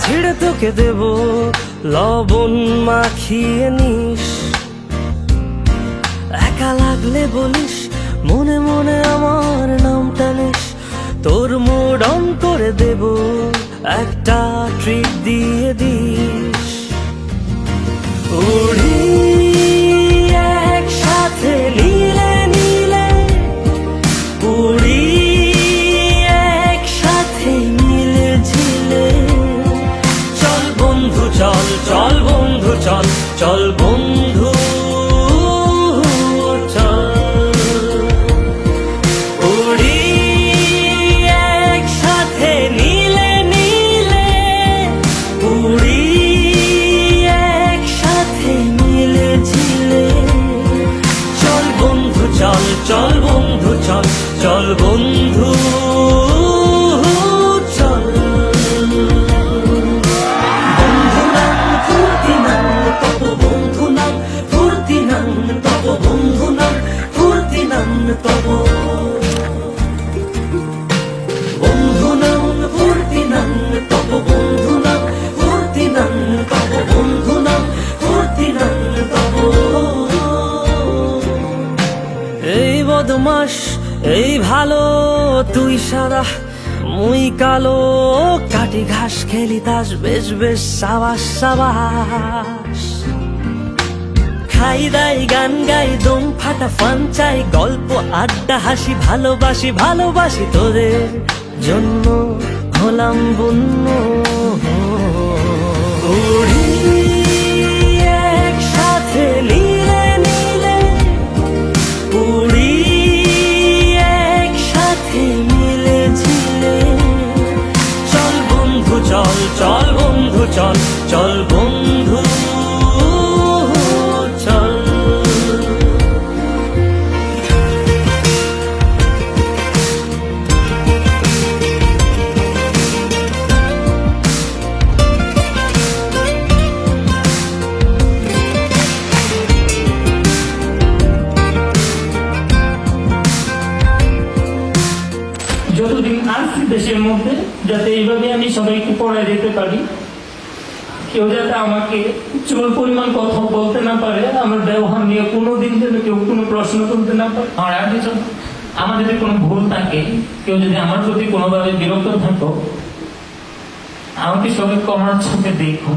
ছিঁড়ে তোকে দেব লবণ মাখিয়ে নিস, একা লাগলে বলিস মনে মনে আমার নাম টানিস, তোর মুড অন করে দেব একটা ট্রিট দিয়ে দিস। উড়ি একসাথে নীলে নীলে, উড়ি একসাথে মিলে ঝিলে, চল বন্ধু চল, চল বন্ধু চল, চল বন্ধু চল। উড়ি একসাথে নীলে নীলে, উড়ি একসাথে মিলে ঝিলে, চল বন্ধু চল, চল বন্ধু চল, চল বন্ধু চল। বন্ধু নাম ফুর্তি নাম তব, বন্ধু নাম ফুর্তি নাম তব, বন্ধু নাম ফুর্তি নাম তব, বন্ধু নাম ফুর্তি নাম তব, বন্ধু নাম ফুর্তি নাম তব, বন্ধু নাম ফুর্তি নাম তব। এই বদমাস এই ভালো, তুই সাদা মুই কালো, কাটি ঘাস খেলি তাস, বেশ বেশ সাবাস সাবাস। খাই দাই গান গাই দম ফাটা ফান চাই, গল্প আড্ডা হাসি ভালোবাসি ভালোবাসি, তোদের জন্য হলাম বন্য। উড়ি একসাথে নীলে নীলে, উড়ি একসাথে মিলে ঝিলে, চল বন্ধু চল, চল বন্ধু চল, চল বন্ধু চল। যতদিন আসছি দেশের মধ্যে, যাতে এইভাবে আমি সবাইকে পড়ায় যেতে পারি, কেউ যাতে আমাকে চুল পরিমাণ কথা বলতে না পারে, আমার ব্যবহার নিয়ে কোনোদিন যেন কেউ কোনো প্রশ্ন তুলতে না পারে। আমার যদি কোনো ভুল থাকে, কেউ যদি আমার প্রতি কোনোভাবে বিরক্ত থাকো, আমাকে সবাই কমার চোখে দেখো।